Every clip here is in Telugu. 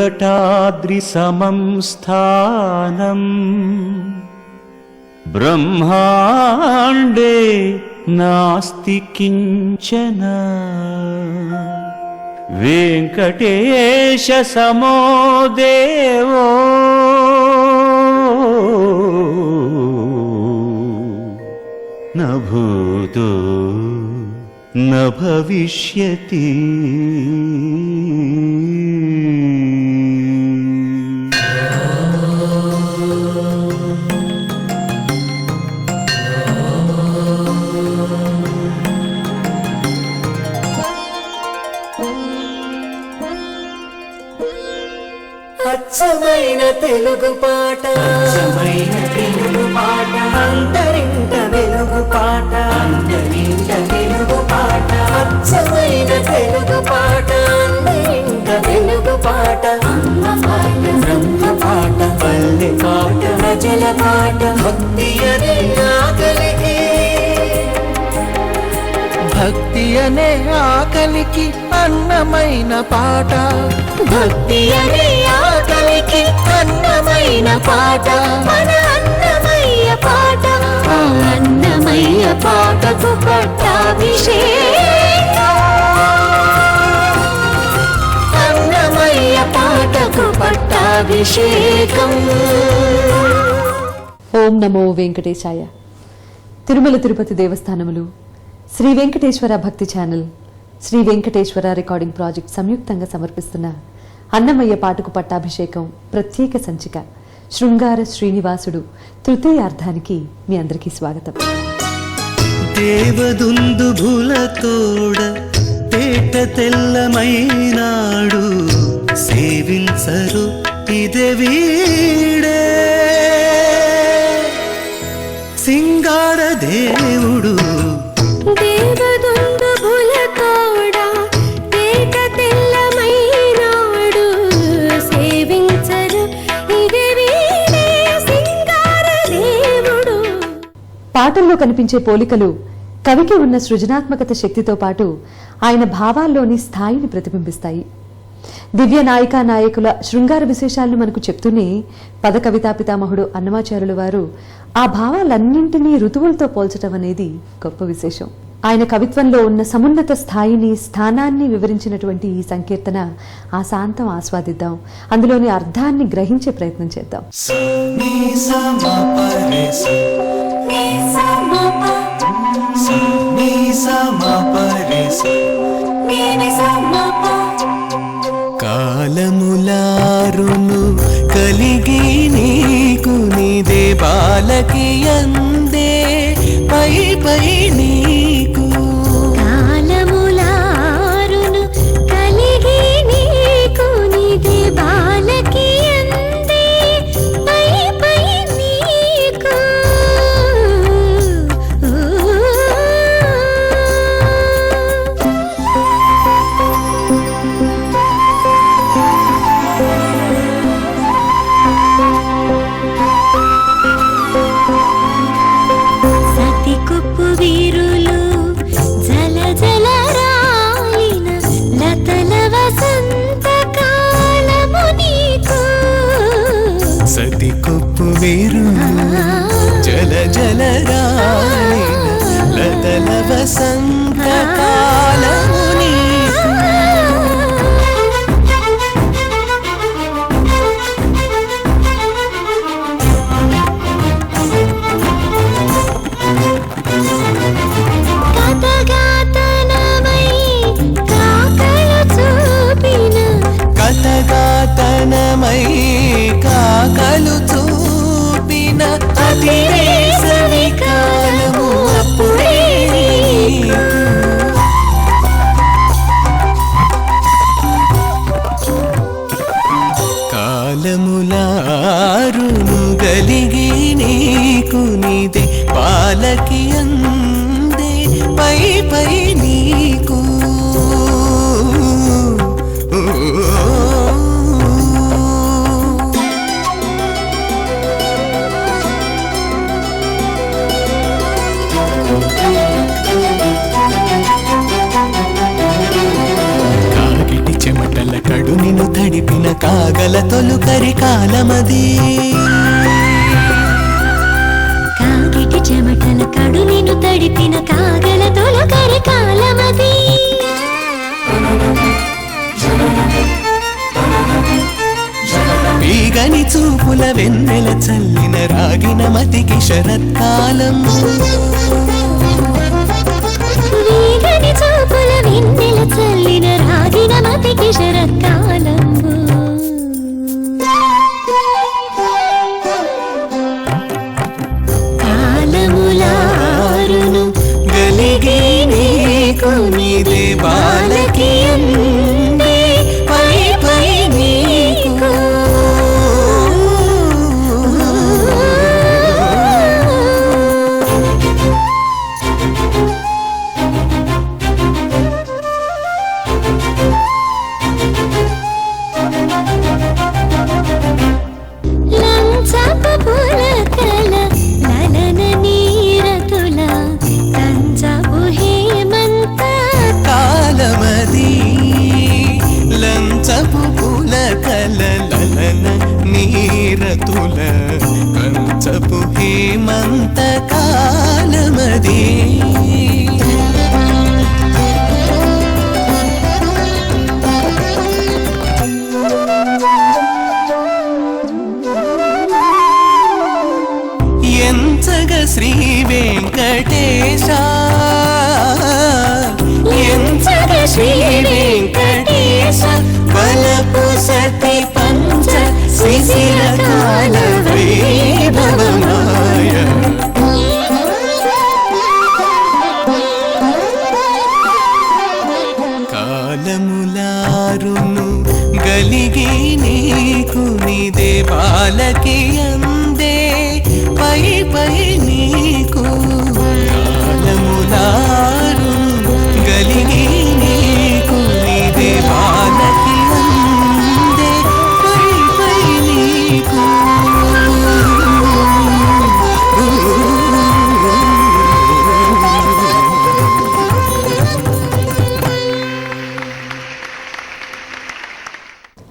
वेङ्कटाद्रिसमं स्थानं ब्रह्माण्डे नास्ति किञ्चन वेङ्कटेशसमो देवो न भूतो न भविष्यति। అచ్చమైన తెలుగు పాట, అచ్చమైన తెలుగు పాట, అంతరింట వెలుగు పాట, అంతరింట వెలుగు పాట, అచ్చమైన తెలుగు పాట, అంతరింట వెలుగు పాట, అమ్మ పాట, బ్రహ్మ పాట, పల్లె పాట, ప్రజల పాట, భక్తి అనే ఆకలికి, భక్తి అనే ఆకలికి అన్నమైన పాట, భక్తి అనే ఆకలికి అన్నమైన పాట, మన అన్నమయ్య పాట, ఆ అన్నమయ్య పాటకు పట్టాభిషేకం, అన్నమయ్య పాటకు పట్టాభిషేకం. ఓం నమో వెంకటేశాయ. Tirumala Tirupati దేవస్థానములు, Sri Venkateswara Bhakti channel, Sri Venkateswara recording project సంయుక్తంగా సమర్పిస్తున్న అన్నమయ్య పాటకు పట్టాభిషేకం ప్రత్యేక సంచిక శృంగార శ్రీనివాసుడు తృతీయార్థానికి మీ అందరికీ స్వాగతం. దేవదుందుభులతోడ తేట తెల్లమైనాడు సేవించరు ఇదే వీడే సింగార దేవుడు, పాటల్లో కనిపించే పోలికలు కవికి ఉన్న సృజనాత్మకత శక్తితో పాటు ఆయన భావాల్లోని స్థాయిని ప్రతిబింబిస్తాయి. దివ్య నాయికా నాయకుల శృంగార విశేషాలను మనకు చెప్తూనే పద కవితా పితామహుడు అన్నమాచార్యుల వారు ఆ భావాలన్నింటినీ ఋతువులతో పోల్చటం అనేది గొప్ప విశేషం. ఆయన కవిత్వంలో ఉన్న సమున్నత స్థాయిని, స్థానాన్ని వివరించినటువంటి ఈ సంకీర్తన ఆశాంతం ఆస్వాదిద్దాం, అందులోని అర్థాన్ని గ్రహించే ప్రయత్నం చేద్దాం. కాలములారును కలిగి నీకు నిదే బాలకి అందే పై పై నీకు, కాలములారును కలిగి నీకు నిదే బాలకి అందే పై పై నీకు, సతి కొప్పు వీరు జల జల రాలిన లతల వసంత కాలము నీకు, కథగాతనమై కాకలు చూపిన అతివేసవి కాలము అప్పుడే నీకు, కాలములారును గలిగి నీకు నిదే పాలకి అందే పై పై నీకు, కడు నిన్ను తడిపిన కాగల తొలుకరి కాలమది కాగిటి చెమటల కడు నిన్ను తడిపిన కాగల తొలకరి కాలమది పీగని చూపుల వెన్నెల చల్లిన రాగిన మతికి శరత్కాలం వీగని చూపుల వెన్నెల చల్లిన రాగిన మతికి శరత్కాలంబు కాలములారును గలిగి నీకు నీదే బాలకి అందే పై పై నీకు లంచపు పులకల లలన నీరతుల కంచపు హేమంత కాలమది లంచపు పులకల లలన నీరతుల కంచపు హేమంత కాలమది ఎంచగ శ్రీ వెంకటేశ ఎంచగ శ్రీ వెంకటేశ బలపు సతి పంచ శిశిర కాల వైభవమాయ కాలములారును గలిగి నీకు నీదే బాలకి అందే పై పై నీకు కాలములారును గలిగి నీకు నీదే బాలకి అందే పై పై నీకు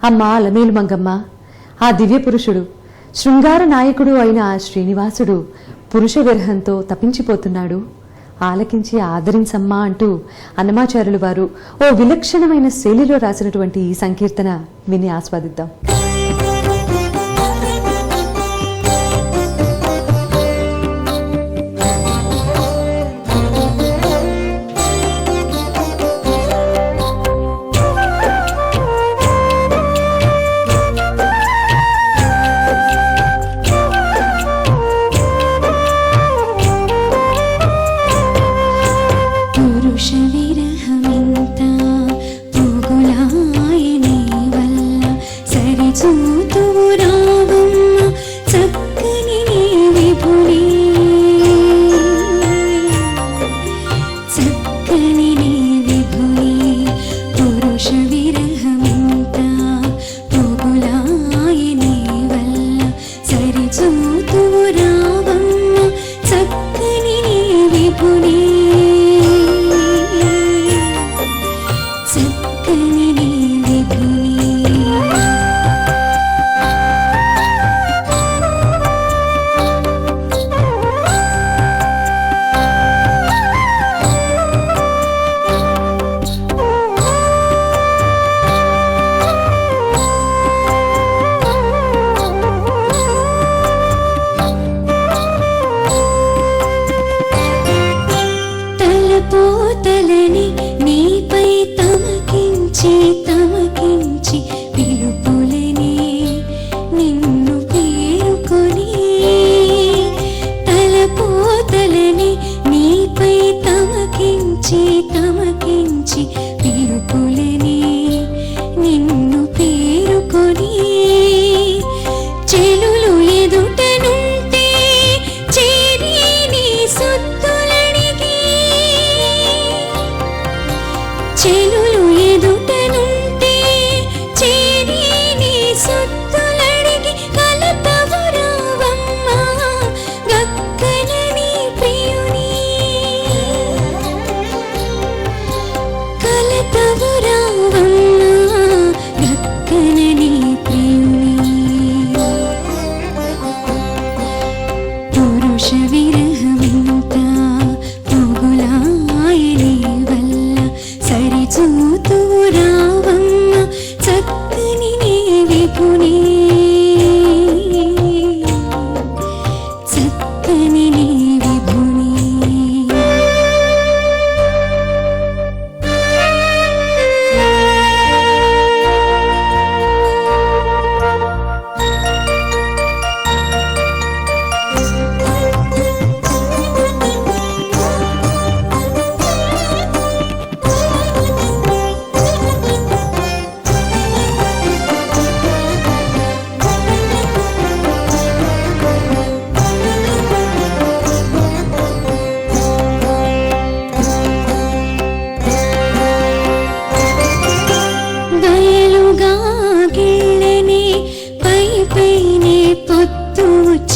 అమ్మా అలమేలు మంగమ్మ, ఆ దివ్య పురుషుడు శృంగార నాయకుడు అయిన ఆ శ్రీనివాసుడు పురుష విరహంతో తపించిపోతున్నాడు, ఆలకించి ఆదరించమ్మా అంటూ అన్నమాచార్యులు వారు ఓ విలక్షణమైన శైలిలో రాసినటువంటి ఈ సంకీర్తన విని ఆస్వాదిద్దాం. పురుష విరహమింత పోగులాయనే వల్ల సరిచూ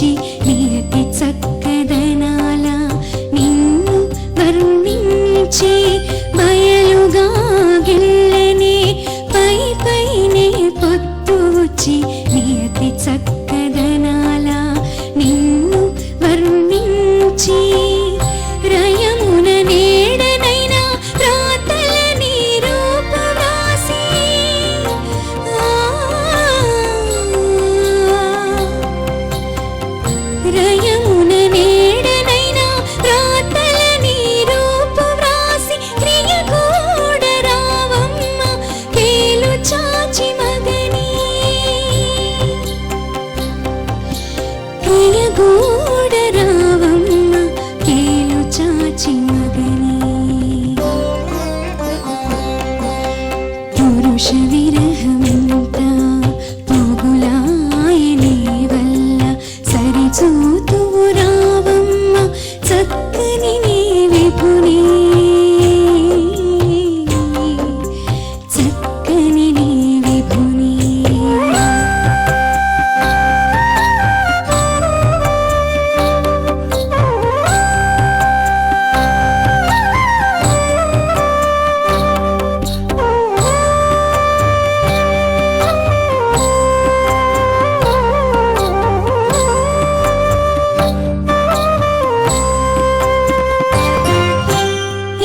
వచ్చి నియతి చక్కదనాల నిన్ను వర్ణించి బయలుగా గిల్లనే పై పైనే పొత్తు వచ్చి నియతి చక్కదనాల నిన్ను వర్ణించి రయమున నేడనైనా రాతల నీ రూపు రాసి రయమున నేడనైనా రాతల నీ రూపు రాసి క్రియ కూడా రావమ్మ కేలు చాచి మగని క్రియ కూడా రావమ్మ కేలు చాచి మగని పురుష విరహమంత పోగులాయనే వల్ల సరిచూతువు రావమ్మ చక్కని నీ విభుని చక్కని నీ విభుని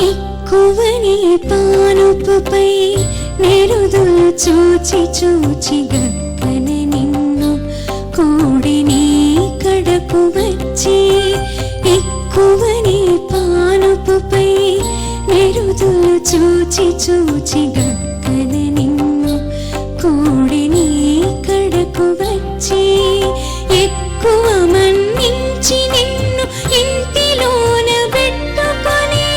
ఎక్కువని పానుపుపై నెరుదులు చూచి చూచి గక్కని నిన్ను కోడిని కడకు వచ్చి ఎక్కువని పానుపుపై నెరుదులు చూచి చూచి గక్కని నిన్ను కోడిని కడకు వచ్చి ఎక్కువ మన్నించి నిన్ను ఇంటిలోన పెట్టుకొని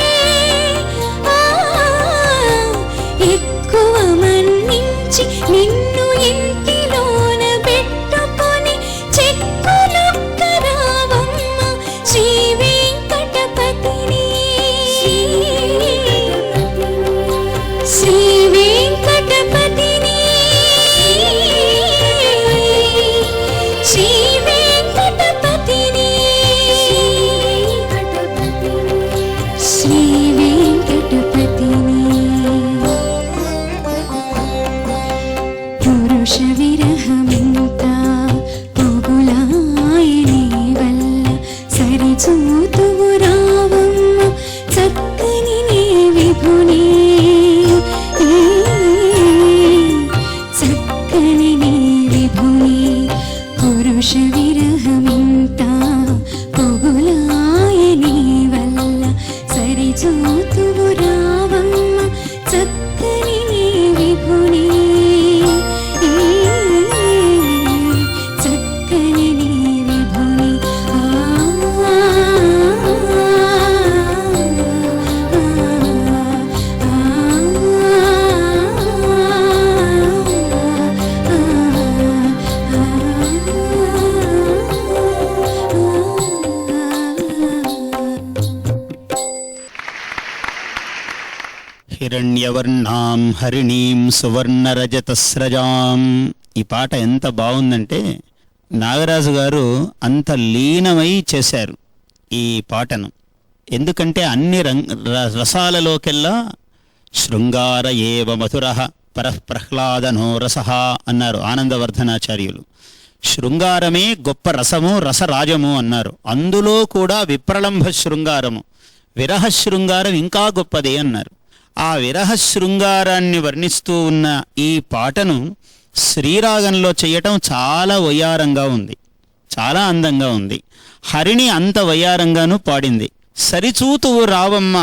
ఎక్కువ మన్నించి నిన్ను ఇంటిలోన పెట్టుకొని చెక్కులొక్క రావమ్మ శ్రీ వెంకటపతిని శ్రీ వెంకటపతిని శ్రీ వెంకటపతిని శ్రీ వెంకటపతిని పురుష విరహమంత పోగులాయనే వల్ల సరిచూతువు రావమ్మ చక్కని నీ విభుని చక్కని నీ విభుని పురుష విరహమంత పోగులాయనే వల్ల సరిచూతువు రావమ్మ చక్కని నీ విభుని చక్కని నీ విభుని హిరణ్యవర్ణాం హరిణీం సువర్ణరజతస్రజాం. ఈ పాట ఎంత బాగుందంటే నాగరాజు గారు అంత లీనమై చేశారు ఈ పాటను. ఎందుకంటే అన్ని రసాలలోకెల్లా శృంగార ఏవ మధురః పరఃప్రహ్లాదనో రసః అన్నారు ఆనందవర్ధనాచార్యులు. శృంగారమే గొప్ప రసము, రసరాజము అన్నారు. అందులో కూడా విప్రలంభ శృంగారము, విరహ శృంగారం ఇంకా గొప్పదే అన్నారు. ఆ విరహ శృంగారాన్ని వర్ణిస్తూ ఉన్న ఈ పాటను శ్రీరాగంలో చేయటం చాలా వయ్యారంగా ఉంది, చాలా అందంగా ఉంది. హరిణి అంత వయ్యారంగానూ పాడింది. సరిచూతువు రావమ్మ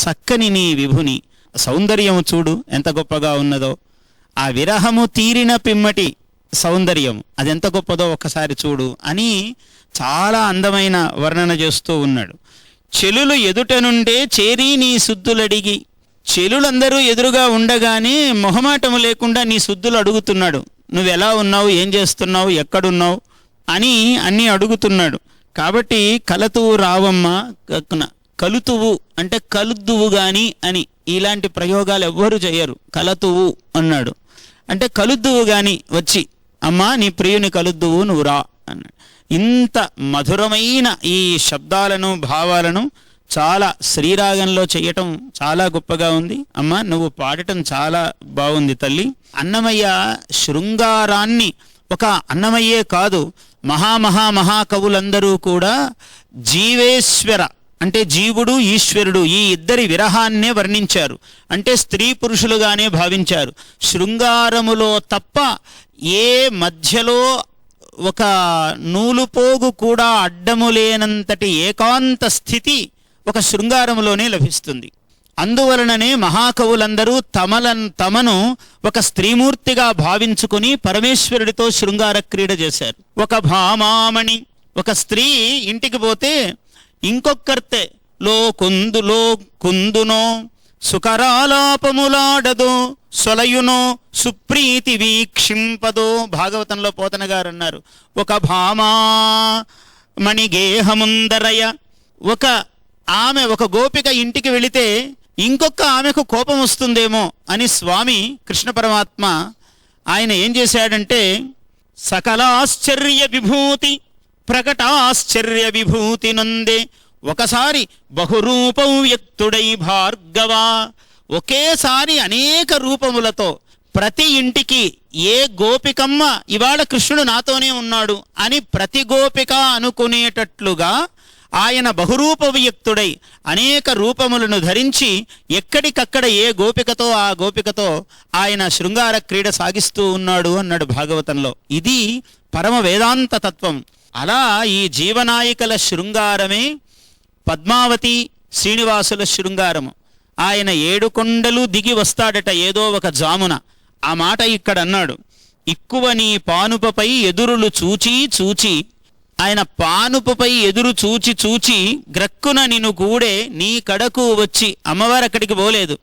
చక్కని నీ విభుని, సౌందర్యము చూడు ఎంత గొప్పగా ఉన్నదో. ఆ విరహము తీరిన పిమ్మటి సౌందర్యం అదెంత గొప్పదో ఒక్కసారి చూడు అని చాలా అందమైన వర్ణన చేస్తూ ఉన్నాడు. చెలులు ఎదుట నుండే చేరి నీ సుద్దులడిగి, చెలులందరూ ఎదురుగా ఉండగానే మొహమాటము లేకుండా నీ సుద్దులు అడుగుతున్నాడు. నువ్వెలా ఉన్నావు, ఏం చేస్తున్నావు, ఎక్కడున్నావు అని అన్నీ అడుగుతున్నాడు. కాబట్టి కలతువు రావమ్మ, కలుతువు అంటే కలుద్దువు గాని అని ఇలాంటి ప్రయోగాలు ఎవ్వరూ చేయరు. కలతువు అన్నాడు అంటే కలుద్దువు గాని వచ్చి, అమ్మా నీ ప్రియుని కలుద్దువు నువ్వు రా అన్నాడు. ఇంత మధురమైన ఈ శబ్దాలను భావాలను చాలా శ్రీరాగంలో చేయటం చాలా గొప్పగా ఉంది. అమ్మ నువ్వు పాడటం చాలా బాగుంది తల్లి. అన్నమయ్య శృంగారాన్ని, ఒక అన్నమయ్యే కాదు మహాకవులందరూ కూడా జీవేశ్వర అంటే జీవుడు ఈశ్వరుడు ఈ ఇద్దరి విరహాన్నే వర్ణించారు. అంటే స్త్రీ పురుషులుగానే భావించారు. శృంగారములో తప్ప ఏ మధ్యలో ఒక నూలుపోగు కూడా అడ్డము లేనంతటి ఏకాంత స్థితి ఒక శృంగారములోనే లభిస్తుంది. అందువలననే మహాకవులందరూ తమను ఒక స్త్రీమూర్తిగా భావించుకుని పరమేశ్వరుడితో శృంగార క్రీడ చేశారు. ఒక భామామణి, ఒక స్త్రీ ఇంటికి పోతే ఇంకొక్కర్తే కుందునో సుకరాలాపములాడదో సొలయునో సుప్రీతి వీక్షింపదో. భాగవతంలో పోతన గారు అన్నారు, ఒక భామామణి గేహముందరయ. ఒక గోపిక ఇంటికి వెళితే ఇంకొక ఆమెకు కోపం వస్తుందేమో అని స్వామి కృష్ణ పరమాత్మ ఆయన ఏం చేశాడంటే సకలాశ్చర్య విభూతి ప్రకటాశ్చర్య విభూతి నొందే. ఒకసారి బహురూపం వ్యక్తుడై భార్గవా, ఒకేసారి అనేక రూపములతో ప్రతి ఇంటికి ఏ గోపికమ్మ ఇవాళ కృష్ణుడు నాతోనే ఉన్నాడు అని ప్రతి గోపిక అనుకునేటట్లుగా ఆయన బహురూప వ్యక్తుడై అనేక రూపములను ధరించి ఎక్కడికక్కడ ఏ గోపికతో ఆ గోపికతో ఆయన శృంగార క్రీడ సాగిస్తూ ఉన్నాడు అన్నాడు భాగవతంలో. ఇది పరమ వేదాంత తత్వం. అలా ఈ జీవనాయికల శృంగారమే పద్మావతి శ్రీనివాసుల శృంగారము. ఆయన 7 కొండలు దిగి వస్తాడట ఏదో ఒక జామున. ఆ మాట ఇక్కడ అన్నాడు, ఇక్కువ నీ పానుపపై ఎదురులు చూచి చూచి. ఆయన పానుపపై ఎదురు చూచి చూచి గ్రక్కున నిన్ను కూడే నీ కడకు వచ్చి. అమ్మవారు అక్కడికి పోలేదు,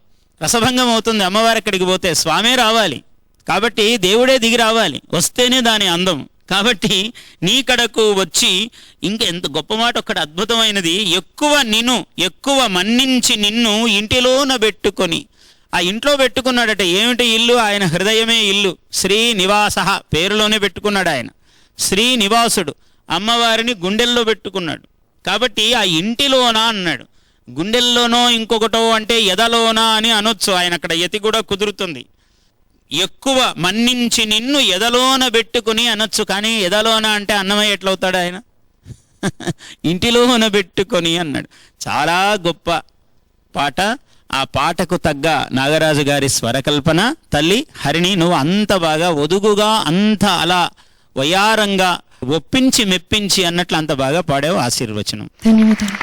రసభంగం అవుతుంది అమ్మవారు అక్కడికి పోతే. స్వామే రావాలి కాబట్టి దేవుడే దిగి రావాలి, వస్తేనే దాని అందం. కాబట్టి నీ కడకు వచ్చి. ఇంకా ఎంత గొప్ప మాట, ఒక్కటి అద్భుతమైనది, ఎక్కువ మన్నించి నిన్ను ఇంటిలోన పెట్టుకొని. ఆ ఇంట్లో పెట్టుకున్నాడట. ఏమిటి ఇల్లు? ఆయన హృదయమే ఇల్లు. శ్రీనివాస పేరులోనే పెట్టుకున్నాడు ఆయన. శ్రీనివాసుడు అమ్మవారిని గుండెల్లో పెట్టుకున్నాడు. కాబట్టి ఆ ఇంటిలోనా అన్నాడు. గుండెల్లోనో ఇంకొకటో అంటే ఎదలోనా అని అనొచ్చు. ఆయన అక్కడ యతి కూడా కుదురుతుంది. ఎక్కువ మన్నించి నిన్ను ఎదలోన పెట్టుకుని అనొచ్చు. కానీ ఎదలోన అంటే అన్నమయ్య ఎట్లవుతాడు ఆయన? ఇంటిలోన పెట్టుకొని అన్నాడు. చాలా గొప్ప పాట. ఆ పాటకు తగ్గ నాగరాజు గారి స్వరకల్పన. తల్లి హరిణి, నువ్వు అంత బాగా ఒదుగుగా, అంత అలా వయారంగా ఒప్పించి మెప్పించి అన్నట్లు అంత బాగా పాడావు. ఆశీర్వచనం. ధన్యవాదాలు.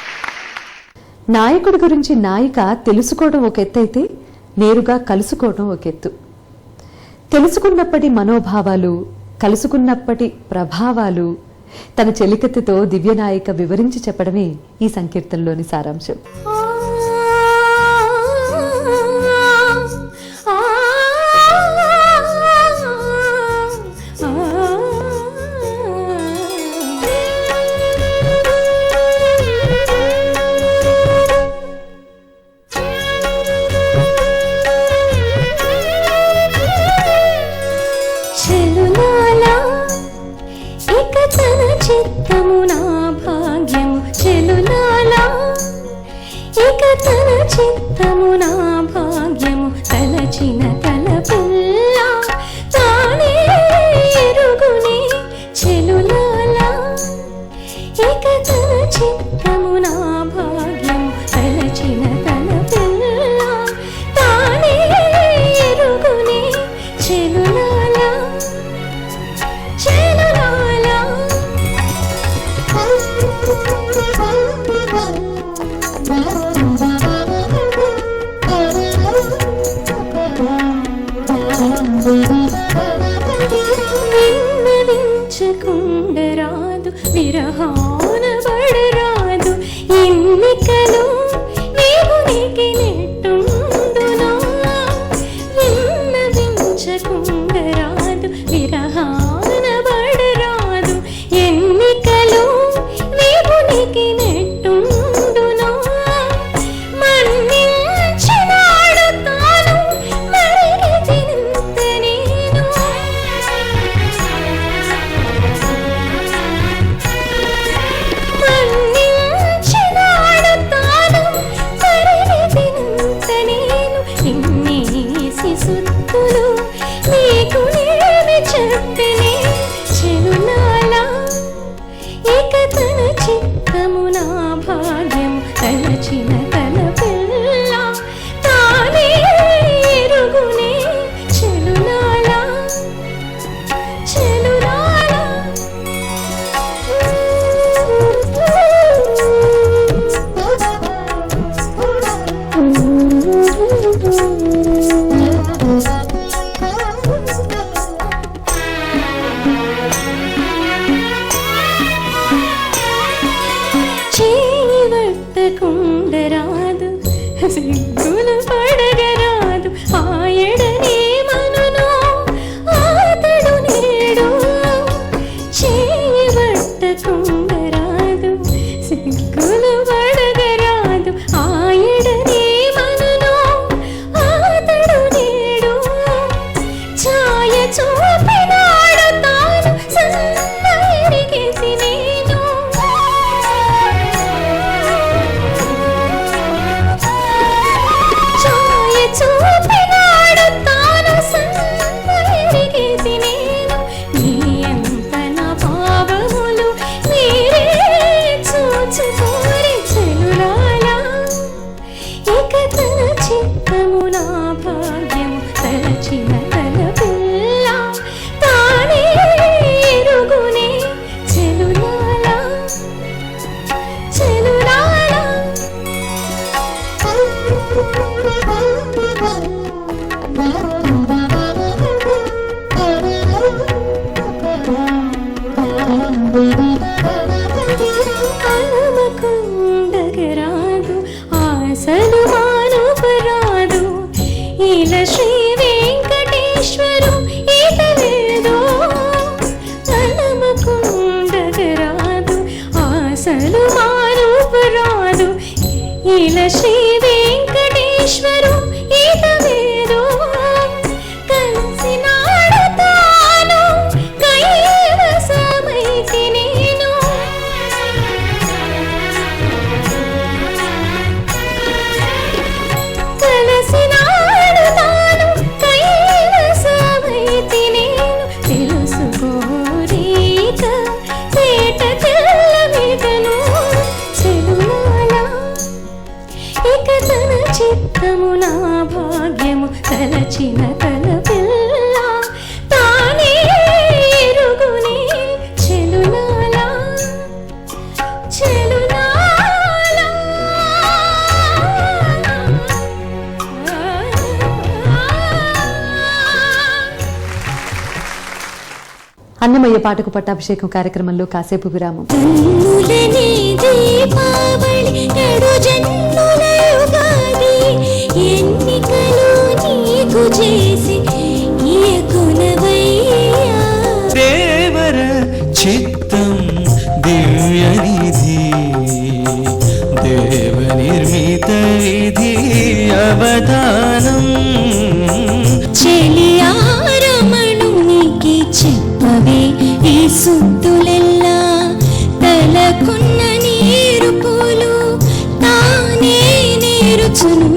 నాయకుడి గురించి నాయిక తెలుసుకోవడం ఒక ఎత్తు అయితే నేరుగా కలుసుకోవడం ఒక ఎత్తు. తెలుసుకున్నప్పటి మనోభావాలు, కలుసుకున్నప్పటి ప్రభావాలు తన చెలికత్తెతో దివ్యనాయిక వివరించి చెప్పడమే ఈ సంకీర్తనలోని సారాంశం. చిత్తము నా భాగ్యము చెలులాలా, ఇక తన చిత్తము నా భాగ్యము తలచిన తలపుల్లా తానే ఎరుగునే చెలులాలా, ఇక తన చిత్తము నా భాగ్యము తలచిన తలపుల్లా తానే ఎరుగునే చెలులాలా చెలులాలా. విన్నవించకుండరాదు విరహాన బడరాదు ఎన్నికలు దేవునికి నెట్టుండునా. విన్నవించకుండరాదు విరహాన బడరాదు ఎన్నికలు దేవునికి నెట్టుండునా. మన్నించినాడు తాను మరిగితినంత నేను. పట్టకుండరాదు సిగ్గులు పడగరాదు ఆయడనే మనును ఆతడు నేడు చేయబట్టకుండరాదు సిగ్గులు పడగరాదు ఆయడనే మనును ఆతడు నేడు ఛాయ చూపినాడు తాను సన్నగిరిగేసి నేను ఛాయ చూపినాడు తాను సన్నగిరిగేసి నేను నీ ఎంత నా భావములు మీరే చూచుకోరి చెలులాలా ఇక తన చిత్తము నా భాగ్యము తలచిన తల పిల్ల తానే ఎరుగునే చెలులాలా చెలులాలా అలమకుండగరాదు ఆశలు మానుపరాదు ఇలా శ్రీ వెంకటేశ్వరు ఈతలేదో అలమకుండగరాదు ఆశలు మానుపరాదు ఇలా శ్రీ వెంకటేశ్వరు ఈతలేదో కలిసినాడు తాను కైవసమైతి నేను కలిసినాడు తాను కైవసమైతి నేను తెలుసుకోరీక తేట తెల్లమిగను చెలులాలా ఇక తన చిత్తము నా భాగ్యము తలచిన తల పిల్ల తానే ఎరుగునే చెలులాలా చెలులాలా అన్నమయ్య పాటకు పట్టాభిషేకం కార్యక్రమంలో కాసేపు విరామం. కన్నులని దీపావళి ఎడు జన్ముల యుగాది ఎన్నికలు నీకు చేసి ఏకునవయ్యా దేవర చిత్తం దివ్యనిధి దేవ నిర్మిత విధి అవధానం చెలియారమణునికి చెప్పవే ఈ సుద్దులెల్లా తలకున్న నీరు పూలు తానే నేరుచును